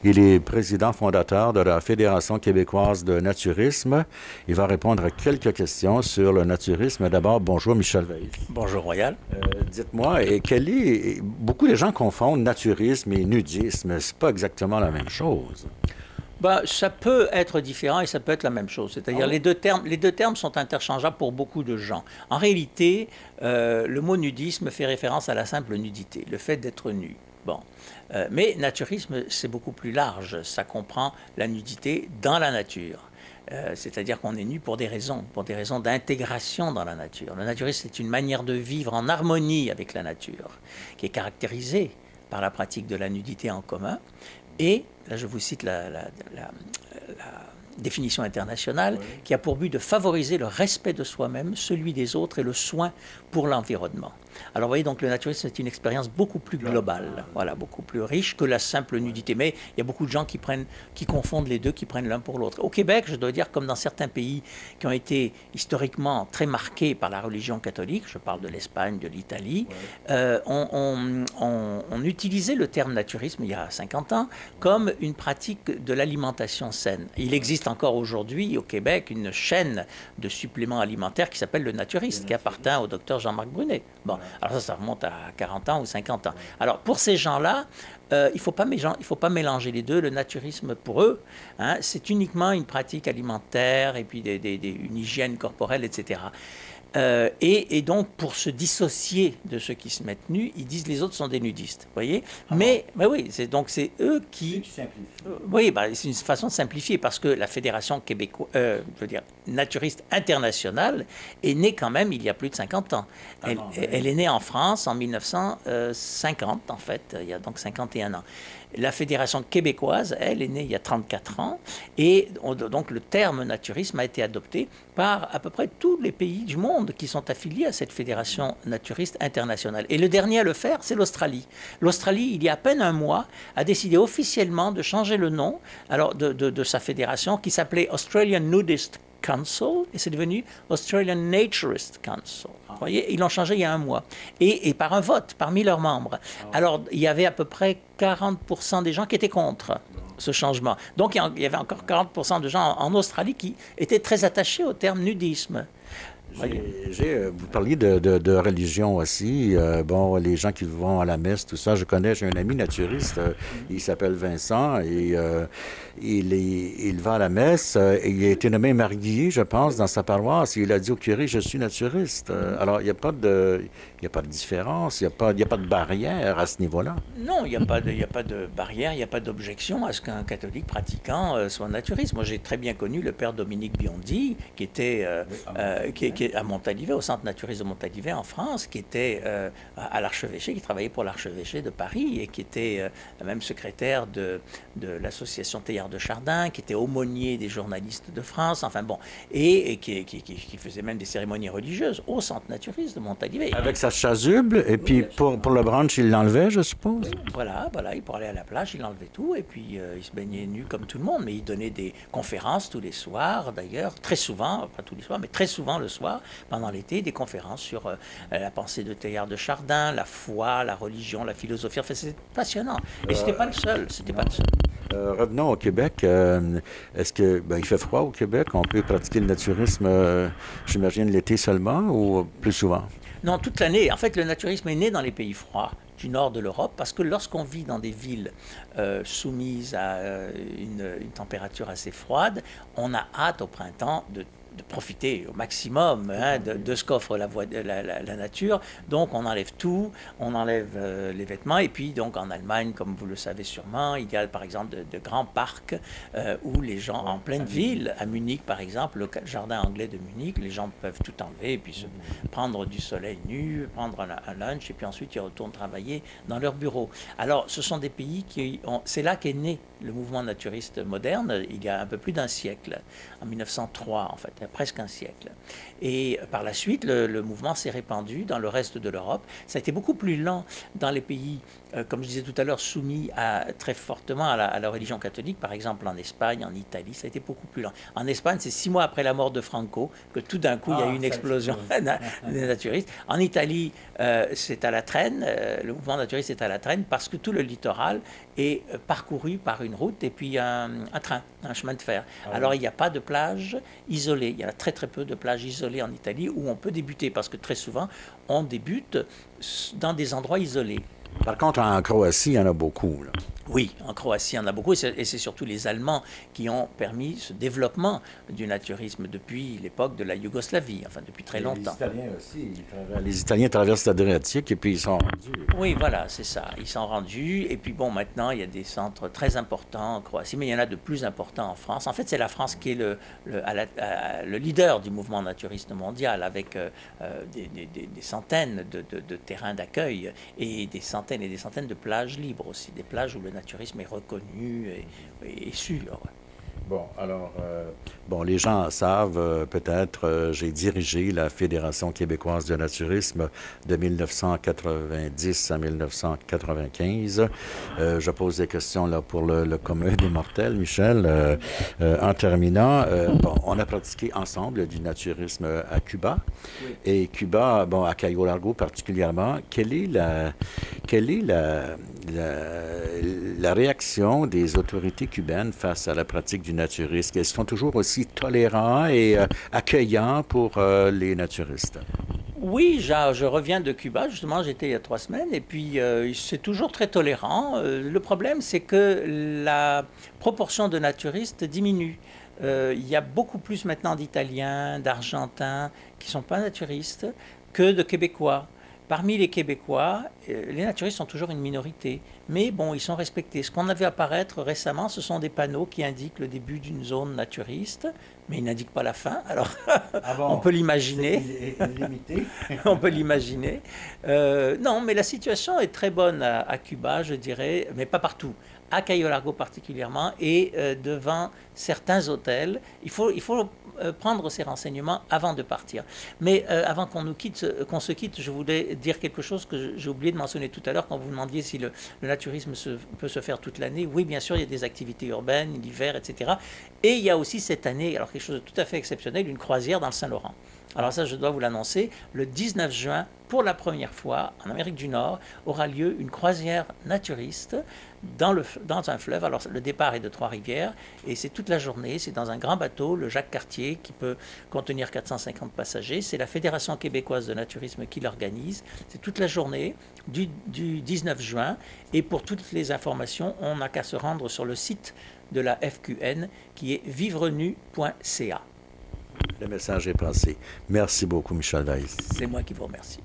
Il est président fondateur de la Fédération québécoise de naturisme. Il va répondre à quelques questions sur le naturisme. D'abord, bonjour Michel Weiss. Bonjour Royal. Dites-moi, beaucoup de gens confondent naturisme et nudisme. C'est pas exactement la même chose. Ben, ça peut être différent et ça peut être la même chose. C'est-à-dire les deux termes sont interchangeables pour beaucoup de gens. En réalité, le mot nudisme fait référence à la simple nudité, le fait d'être nu. Bon. Mais naturisme, c'est beaucoup plus large. Ça comprend la nudité dans la nature. C'est-à-dire qu'on est nu pour des raisons d'intégration dans la nature. Le naturisme, c'est une manière de vivre en harmonie avec la nature, qui est caractérisée par la pratique de la nudité en commun. Et, là je vous cite la définition internationale, oui, qui a pour but de favoriser le respect de soi-même, celui des autres et le soin pour l'environnement. Alors vous voyez, donc le naturisme c'est une expérience beaucoup plus globale, voilà, beaucoup plus riche que la simple nudité. Mais il y a beaucoup de gens qui confondent les deux, qui prennent l'un pour l'autre. Au Québec, je dois dire, comme dans certains pays qui ont été historiquement très marqués par la religion catholique, je parle de l'Espagne, de l'Italie, on utilisait le terme naturisme il y a 50 ans comme une pratique de l'alimentation saine. Il existe encore aujourd'hui au Québec une chaîne de suppléments alimentaires qui s'appelle le Naturiste, qui appartient au docteur Jean-Marc Brunet. Bon, alors ça remonte à 40 ans ou 50 ans. Alors pour ces gens-là, il ne faut pas mélanger les deux. Le naturisme, pour eux, hein, c'est uniquement une pratique alimentaire et puis une hygiène corporelle, etc. Et donc, pour se dissocier de ceux qui se mettent nus, ils disent les autres sont des nudistes. Vous voyez? Mais oui, c'est eux qui... Oui, c'est une façon de simplifier parce que la Fédération québécoise, naturiste internationale est née quand même il y a plus de 50 ans. Elle est née en France en 1950, en fait, il y a donc 51 ans. La Fédération québécoise, elle, est née il y a 34 ans et donc le terme naturisme a été adopté par à peu près tous les pays du monde qui sont affiliés à cette Fédération naturiste internationale. Et le dernier à le faire, c'est l'Australie. L'Australie, il y a à peine un mois, a décidé officiellement de changer le nom de sa fédération qui s'appelait Australian Nudist Council et c'est devenu Australian Naturist Council. Vous voyez, ils l'ont changé il y a un mois. Et par un vote parmi leurs membres. Alors, il y avait à peu près 40% des gens qui étaient contre ce changement. Donc, il y avait encore 40% de gens en Australie qui étaient très attachés au terme nudisme. Vous parliez de religion aussi. Bon, les gens qui vont à la messe, tout ça. J'ai un ami naturiste, il s'appelle Vincent, et il va à la messe. Et il a été nommé marié, je pense, dans sa paroisse. Et il a dit au curé, je suis naturiste. Alors, il n'y a pas de différence, il n'y a pas de barrière à ce niveau-là. Non, il n'y a pas de barrière, il n'y a pas d'objection à ce qu'un catholique pratiquant soit naturiste. Moi, j'ai très bien connu le père Dominique Biondi, qui était à Montalivet, au Centre naturiste de Montalivet en France, qui était à l'archevêché, qui travaillait pour l'archevêché de Paris et qui était même secrétaire de l'association Teilhard de Chardin, qui était aumônier des journalistes de France, enfin bon, et qui faisait même des cérémonies religieuses au Centre naturiste de Montalivet. Avec sa chasuble, et puis pour le brunch, il l'enlevait, je suppose? Voilà, il pour aller à la plage, il enlevait tout, et puis il se baignait nu comme tout le monde, mais il donnait des conférences tous les soirs, d'ailleurs, très souvent, pas tous les soirs, mais très souvent le soir, pendant l'été, des conférences sur la pensée de Teilhard de Chardin, la foi, la religion, la philosophie. Enfin, c'était passionnant. Et c'était pas le seul. Revenons au Québec. Est-ce que il fait froid au Québec? On peut pratiquer le naturisme, j'imagine, l'été seulement ou plus souvent? Non, toute l'année. En fait, le naturisme est né dans les pays froids du nord de l'Europe, parce que lorsqu'on vit dans des villes soumises à une température assez froide, on a hâte au printemps de profiter au maximum de ce qu'offre la nature. Donc on enlève tout, on enlève les vêtements. Et puis donc en Allemagne, comme vous le savez sûrement, il y a par exemple de grands parcs où les gens, en pleine ville, à Munich par exemple, le jardin anglais de Munich, les gens peuvent tout enlever et puis se prendre du soleil nu, prendre un lunch et puis ensuite ils retournent travailler dans leur bureau. Alors ce sont des pays c'est là qu'est né le mouvement naturiste moderne, il y a un peu plus d'un siècle, en 1903 en fait, il y a presque un siècle. Et par la suite, le mouvement s'est répandu dans le reste de l'Europe. Ça a été beaucoup plus lent dans les pays, comme je disais tout à l'heure, soumis très fortement à la religion catholique, par exemple en Espagne, en Italie, ça a été beaucoup plus lent. En Espagne, c'est 6 mois après la mort de Franco que tout d'un coup, il y a eu une explosion des naturistes. En Italie, c'est à la traîne, le mouvement naturiste est à la traîne parce que tout le littoral est parcouru par une route et puis un train, un chemin de fer. Alors il n'y a pas de plage isolée. Il y a très très peu de plages isolées en Italie où on peut débuter parce que très souvent on débute dans des endroits isolés. Par contre, en Croatie, il y en a beaucoup, là. Oui, en Croatie, il y en a beaucoup, et c'est surtout les Allemands qui ont permis ce développement du naturisme depuis l'époque de la Yougoslavie, enfin depuis très longtemps. Les Italiens aussi. Les Italiens traversent l'Adriatique et puis ils sont rendus. Oui, voilà, c'est ça. Ils sont rendus, et puis bon, maintenant, il y a des centres très importants en Croatie, mais il y en a de plus importants en France. En fait, c'est la France qui est le leader du mouvement naturiste mondial, avec des centaines de terrains d'accueil et des centaines de plages libres aussi, des plages où le naturisme est reconnu et sûr. Bon, alors, les gens savent peut-être, j'ai dirigé la Fédération québécoise de naturisme de 1990 à 1995. Je pose des questions là pour le commun des mortels, Michel. En terminant, on a pratiqué ensemble du naturisme à Cuba. Oui. Et Cuba, à Cayo Largo particulièrement, quelle est la réaction des autorités cubaines face à la pratique du naturisme? Est-ce qu'ils sont toujours aussi tolérants et accueillants pour les naturistes? Oui, je reviens de Cuba, justement, j'étais il y a 3 semaines, et puis c'est toujours très tolérant. Le problème, c'est que la proportion de naturistes diminue. Il y a beaucoup plus maintenant d'Italiens, d'Argentins qui ne sont pas naturistes que de Québécois. Parmi les Québécois, les naturistes sont toujours une minorité, mais bon, ils sont respectés. Ce qu'on a vu apparaître récemment, ce sont des panneaux qui indiquent le début d'une zone naturiste, mais ils n'indiquent pas la fin. Alors, on peut l'imaginer. On peut l'imaginer. Non, mais la situation est très bonne à Cuba, je dirais, mais pas partout. À Cayo Largo particulièrement, et devant certains hôtels. Il faut prendre ces renseignements avant de partir. Mais avant qu'on se quitte, je voulais dire quelque chose que j'ai oublié de mentionner tout à l'heure quand vous demandiez si le naturisme peut se faire toute l'année. Oui, bien sûr, il y a des activités urbaines, l'hiver, etc. Et il y a aussi cette année, alors quelque chose de tout à fait exceptionnel, une croisière dans le Saint-Laurent. Alors ça, je dois vous l'annoncer, le 19 juin, pour la première fois, en Amérique du Nord, aura lieu une croisière naturiste dans un fleuve. Alors le départ est de Trois-Rivières et c'est toute la journée, c'est dans un grand bateau, le Jacques Cartier, qui peut contenir 450 passagers. C'est la Fédération québécoise de naturisme qui l'organise. C'est toute la journée du 19 juin et pour toutes les informations, on n'a qu'à se rendre sur le site de la FQN qui est vivrenu.ca. Le message est passé. Merci beaucoup, Michel Weiss. C'est moi qui vous remercie.